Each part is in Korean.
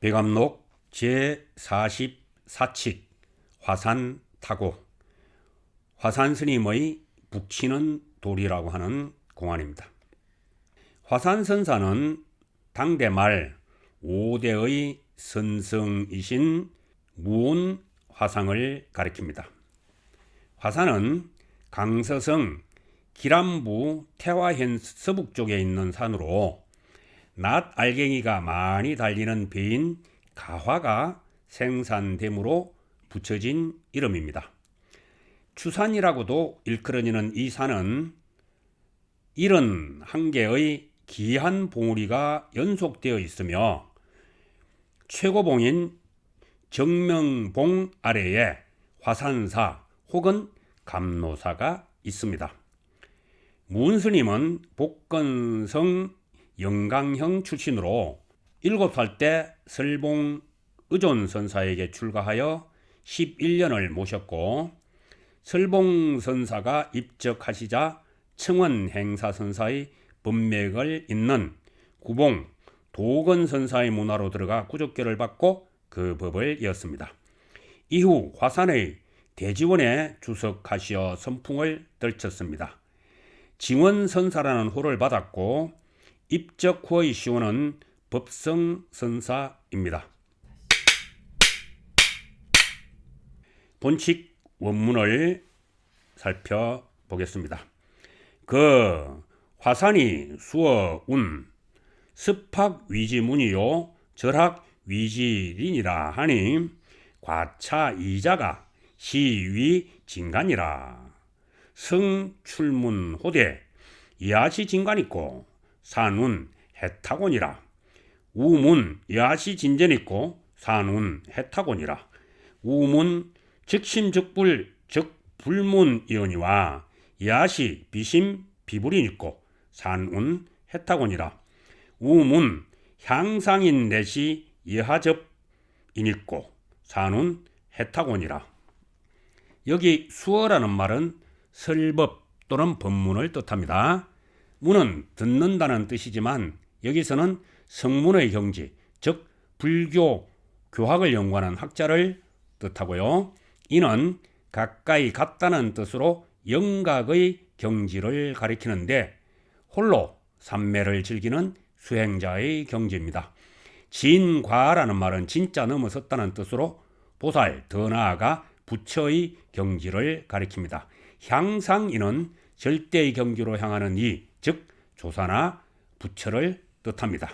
백암록 제44칙 화산타고, 화산스님의 북치는 돌이라고 하는 공안입니다. 화산선사는 당대 말 5대의 선성이신 무온 화상을 가리킵니다. 화산은 강서성 기란부 태화현 서북쪽에 있는 산으로 낮 알갱이가 많이 달리는 배인 가화가 생산됨으로 붙여진 이름입니다. 추산이라고도 일컬어지는 이 산은 71개의 기한 봉우리가 연속되어 있으며 최고봉인 정명봉 아래에 화산사 혹은 감노사가 있습니다. 무운스님은 복건성 영강형 출신으로 7살 때 설봉 의존선사에게 출가하여 11년을 모셨고, 설봉선사가 입적하시자 청원행사선사의 법맥을 잇는 구봉 도건선사의 문화로 들어가 구족교를 받고 그 법을 이었습니다. 이후 화산의 대지원에 주석하시어 선풍을 떨쳤습니다. 징원선사라는 호를 받았고 입적 후의 시원은 법성선사입니다. 본칙 원문을 살펴보겠습니다. 그 화산이 수어운 습학위지문이요 절학위지린이라 하니 과차 이자가 시위진간이라. 성출문호대 야시진간있고 산운 해타곤이라. 우문 야시진전있고 산운 해타곤이라. 우문 즉심즉불 즉불문이오니와 야시 비심 비불인있고 산운 해타곤이라. 우문 향상인 내시 예하접인있고 산운 해타곤이라. 여기 수어라는 말은 설법 또는 법문을 뜻합니다. 문은 듣는다는 뜻이지만 여기서는 성문의 경지, 즉 불교 교학을 연구하는 학자를 뜻하고요. 이는 가까이 갔다는 뜻으로 영각의 경지를 가리키는데 홀로 삼매를 즐기는 수행자의 경지입니다. 진과라는 말은 진짜 넘어섰다는 뜻으로 보살, 더 나아가 부처의 경지를 가리킵니다. 향상이는 절대의 경지로 향하는 이, 즉 조사나 부처를 뜻합니다.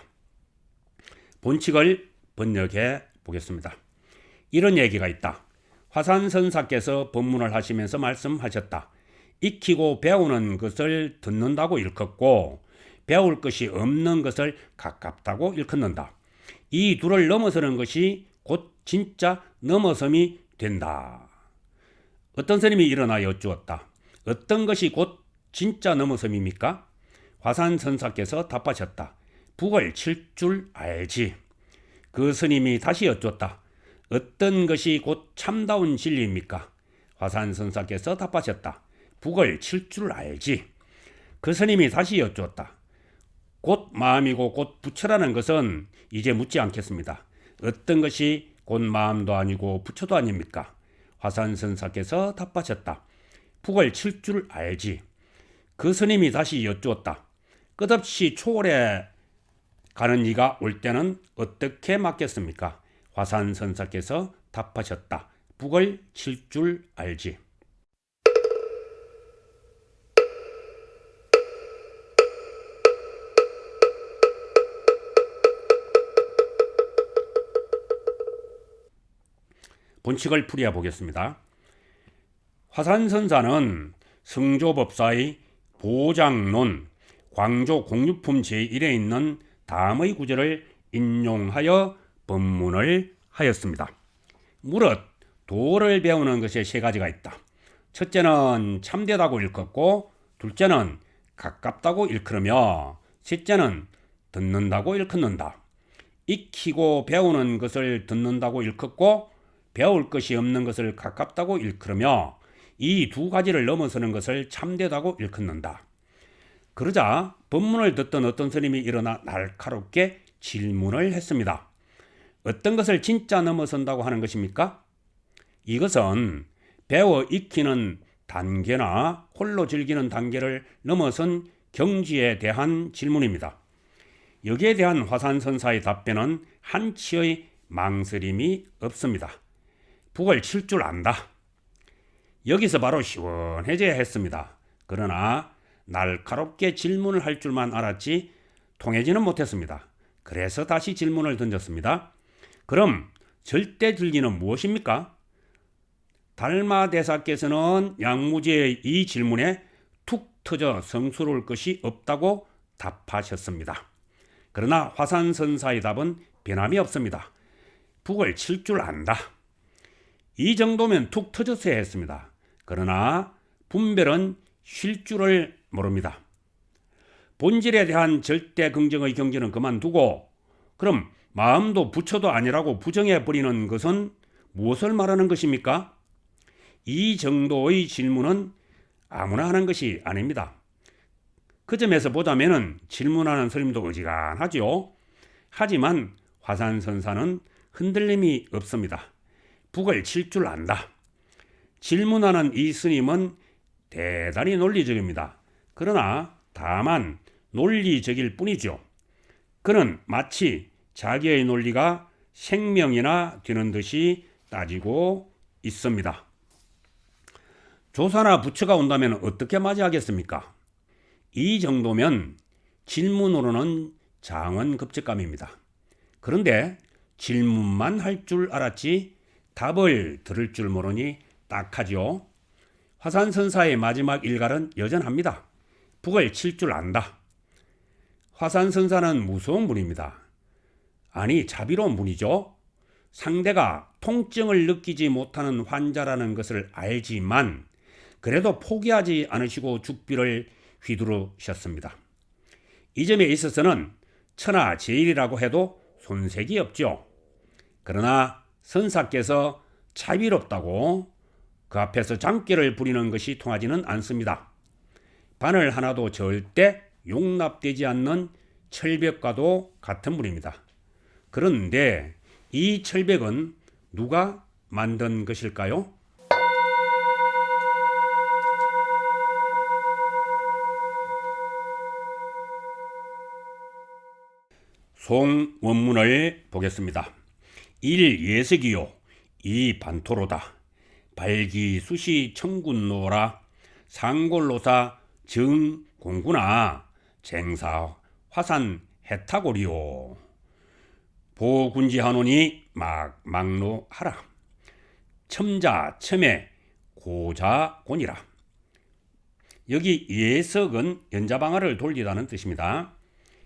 본칙을 번역해 보겠습니다. 이런 얘기가 있다. 화산선사께서 법문을 하시면서 말씀하셨다. 익히고 배우는 것을 듣는다고 일컫고 배울 것이 없는 것을 가깝다고 일컫는다. 이 둘을 넘어서는 것이 곧 진짜 넘어섬이 된다. 어떤 스님이 일어나 여쭈었다. 어떤 것이 곧 진짜 넘어섬입니까? 화산선사께서 답하셨다. 북을 칠 줄 알지. 그 스님이 다시 여쭈었다. 어떤 것이 곧 참다운 진리입니까? 화산선사께서 답하셨다. 북을 칠 줄 알지. 그 스님이 다시 여쭈었다. 곧 마음이고 곧 부처라는 것은 이제 묻지 않겠습니다. 어떤 것이 곧 마음도 아니고 부처도 아닙니까? 화산선사께서 답하셨다. 북을 칠 줄 알지. 그 스님이 다시 여쭈었다. 끝없이 초월해 가는 이가 올 때는 어떻게 맞겠습니까? 화산선사께서 답하셨다. 북을 칠 줄 알지. 본칙을 풀이해 보겠습니다. 화산선사는 성조법사의 보장론, 광조 공유품 제1에 있는 다음의 구절을 인용하여 법문을 하였습니다. 무릇 도를 배우는 것에 세 가지가 있다. 첫째는 참되다고 일컫고, 둘째는 가깝다고 일컬으며, 셋째는 듣는다고 일컫는다. 익히고 배우는 것을 듣는다고 일컫고, 배울 것이 없는 것을 가깝다고 일컬으며, 이 두 가지를 넘어서는 것을 참되다고 일컫는다. 그러자 법문을 듣던 어떤 스님이 일어나 날카롭게 질문을 했습니다. 어떤 것을 진짜 넘어선다고 하는 것입니까? 이것은 배워 익히는 단계나 홀로 즐기는 단계를 넘어선 경지에 대한 질문입니다. 여기에 대한 화산선사의 답변은 한치의 망설임이 없습니다. 북을 칠 줄 안다. 여기서 바로 시원해져야 했습니다. 그러나 날카롭게 질문을 할 줄만 알았지 통하지는 못했습니다. 그래서 다시 질문을 던졌습니다. 그럼 절대 진리는 무엇입니까? 달마대사께서는 양무지의 이 질문에 툭 터져 성스러울 것이 없다고 답하셨습니다. 그러나 화산선사의 답은 변함이 없습니다. 북을 칠 줄 안다. 이 정도면 툭 터졌어야 했습니다. 그러나 분별은 쉴 줄을 모릅니다. 본질에 대한 절대 긍정의 경지는 그만두고, 그럼 마음도 부처도 아니라고 부정해버리는 것은 무엇을 말하는 것입니까? 이 정도의 질문은 아무나 하는 것이 아닙니다. 그 점에서 보자면 질문하는 스님도 어지간하죠. 하지만 화산선사는 흔들림이 없습니다. 북을 칠 줄 안다. 질문하는 이 스님은 대단히 논리적입니다. 그러나 다만 논리적일 뿐이죠. 그는 마치 자기의 논리가 생명이나 되는 듯이 따지고 있습니다. 조사나 부처가 온다면 어떻게 맞이하겠습니까? 이 정도면 질문으로는 장언급제감입니다. 그런데 질문만 할 줄 알았지 답을 들을 줄 모르니 딱하죠. 화산선사의 마지막 일갈은 여전합니다. 북을 칠 줄 안다. 화산선사는 무서운 분입니다. 아니, 자비로운 분이죠. 상대가 통증을 느끼지 못하는 환자라는 것을 알지만 그래도 포기하지 않으시고 죽비를 휘두르셨습니다. 이 점에 있어서는 천하제일이라고 해도 손색이 없죠. 그러나 선사께서 자비롭다고 그 앞에서 장깨를 부리는 것이 통하지는 않습니다. 바늘 하나도 절대 용납되지 않는 철벽과도 같은 분입니다. 그런데 이 철벽은 누가 만든 것일까요? 송원문을 보겠습니다. 1. 예석이요 2. 반토로다. 발기수시 청군노라 상골로사 정공구나 쟁사 화산 해타고리요 보군지하노니 막막노하라 첨자 첨에 고자곤이라. 여기 예석은 연자방아를 돌리다는 뜻입니다.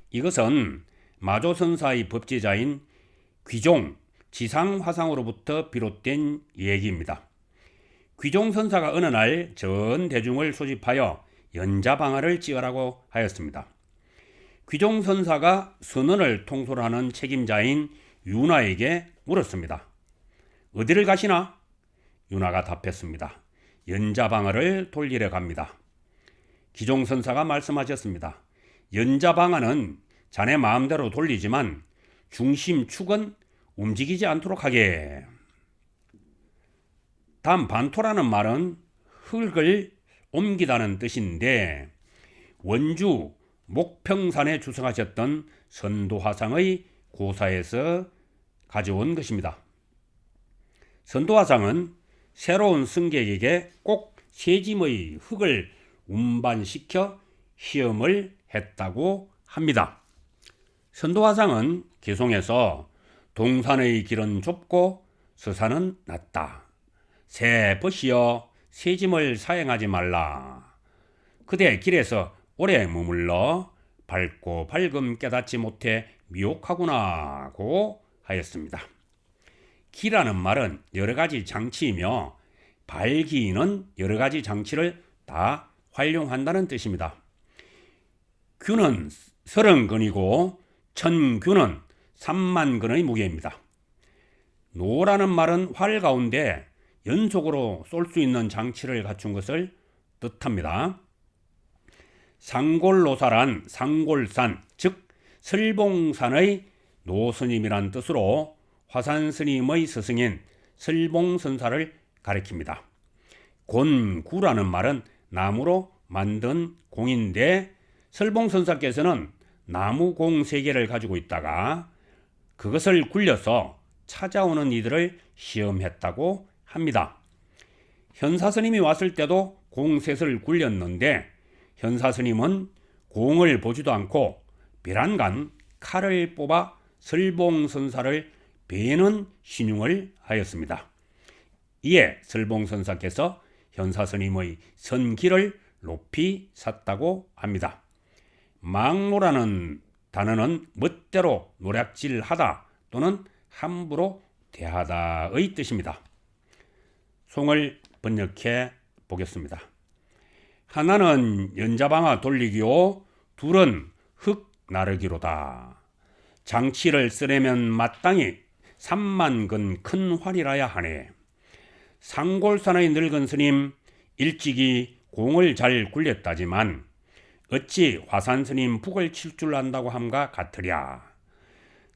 이것은 마조선사의 법제자인 귀종 지상화상으로부터 비롯된 얘기입니다. 귀종선사가 어느 날 전 대중을 소집하여 연자방아를 찍으라고 하였습니다. 귀종선사가 선원을 통솔하는 책임자인 윤화에게 물었습니다. 어디를 가시나? 윤화가 답했습니다. 연자방아를 돌리러 갑니다. 귀종선사가 말씀하셨습니다. 연자방아는 자네 마음대로 돌리지만 중심축은 움직이지 않도록 하게. 다음 반토라는 말은 흙을 옮기다는 뜻인데 원주 목평산에 주성하셨던 선도화상의 고사에서 가져온 것입니다. 선도화상은 새로운 승객에게 꼭 세짐의 흙을 운반시켜 시험을 했다고 합니다. 선도화상은 개송에서 동산의 길은 좁고 서산은 낮다. 새 벗이여 세짐을 사행하지 말라. 그대 길에서 오래 머물러 밝고 밝음 깨닫지 못해 미혹하구나고 하였습니다. 기라는 말은 여러 가지 장치이며 발기는 여러 가지 장치를 다 활용한다는 뜻입니다. 규는 30근이고 1000규는 30000근의 무게입니다. 노라는 말은 활 가운데 연속으로 쏠 수 있는 장치를 갖춘 것을 뜻합니다. 상골노사란 상골산, 즉 설봉산의 노스님이란 뜻으로 화산스님의 스승인 설봉선사를 가리킵니다. 곤구라는 말은 나무로 만든 공인데 설봉선사께서는 나무공 3개를 가지고 있다가 그것을 굴려서 찾아오는 이들을 시험했다고 합니다. 현사스님이 왔을 때도 공셋을 굴렸는데 현사스님은 공을 보지도 않고 베란간 칼을 뽑아 설봉선사를 베는 신용을 하였습니다. 이에 설봉선사께서 현사스님의 선기를 높이 샀다고 합니다. 망노라는 단어는 멋대로 노략질하다 또는 함부로 대하다의 뜻입니다. 송을 번역해 보겠습니다. 하나는 연자방아 돌리기요, 둘은 흙 나르기로다. 장치를 쓰려면 마땅히 3만근 큰 활이라야 하네. 상골산의 늙은 스님 일찍이 공을 잘 굴렸다지만 어찌 화산스님 북을 칠 줄 안다고 함과 같으랴.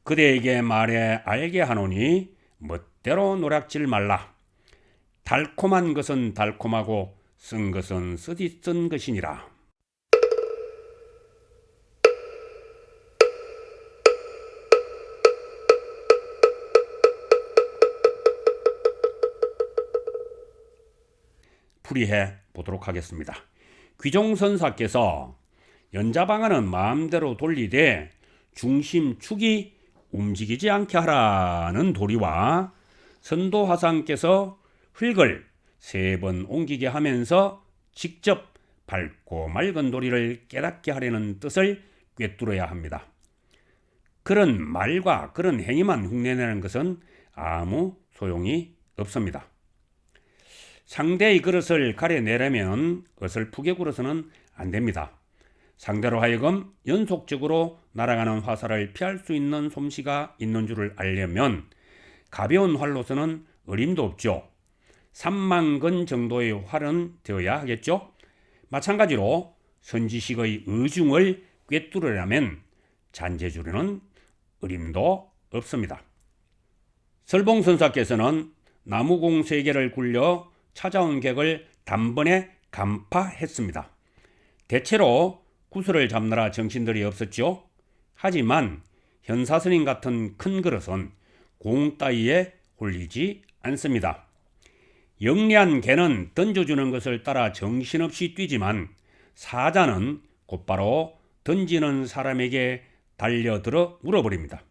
그대에게 말해 알게 하노니 멋대로 노략질 말라. 달콤한 것은 달콤하고 쓴 것은 쓰디 쓴 것이니라. 풀이해 보도록 하겠습니다. 귀종선사께서 연자방아는 마음대로 돌리되 중심축이 움직이지 않게 하라는 도리와 선도화상께서 흙을 3번 옮기게 하면서 직접 밝고 맑은 도리를 깨닫게 하려는 뜻을 꿰뚫어야 합니다. 그런 말과 그런 행위만 흉내내는 것은 아무 소용이 없습니다. 상대의 그릇을 가려내려면 어설프게 굴어서는 안 됩니다. 상대로 하여금 연속적으로 날아가는 화살을 피할 수 있는 솜씨가 있는 줄을 알려면 가벼운 활로서는 어림도 없죠. 3만근 정도의 활은 되어야 하겠죠. 마찬가지로 선지식의 의중을 꿰뚫으려면 잔재주로는 어림도 없습니다. 설봉선사께서는 나무공 3개를 굴려 찾아온 객을 단번에 간파했습니다. 대체로 구슬을 잡느라 정신들이 없었죠. 하지만 현사스님 같은 큰 그릇은 공 따위에 홀리지 않습니다. 영리한 개는 던져주는 것을 따라 정신없이 뛰지만 사자는 곧바로 던지는 사람에게 달려들어 물어버립니다.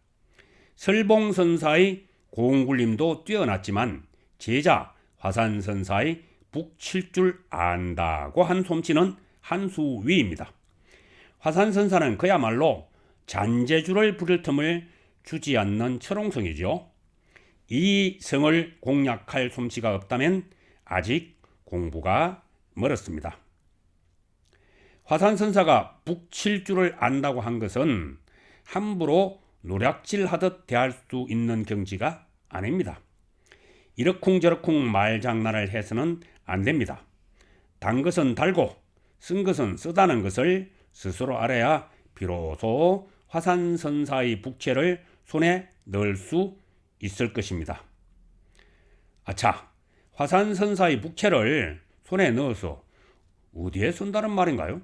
설봉선사의 공굴림도 뛰어났지만 제자 화산선사의 북 칠 줄 안다고 한 솜씨는 한 수 위입니다. 화산선사는 그야말로 잔재주를 부릴 틈을 주지 않는 철옹성이죠. 이 성을 공략할 솜씨가 없다면 아직 공부가 멀었습니다. 화산선사가 북 칠 줄을 안다고 한 것은 함부로 노략질하듯 대할 수 있는 경지가 아닙니다. 이러쿵저러쿵 말장난을 해서는 안 됩니다. 단 것은 달고 쓴 것은 쓰다는 것을 스스로 알아야 비로소 화산선사의 북채를 손에 넣을 수 있을 것입니다. 아차, 화산선사의 북채를 손에 넣어서 어디에 쓴다는 말인가요?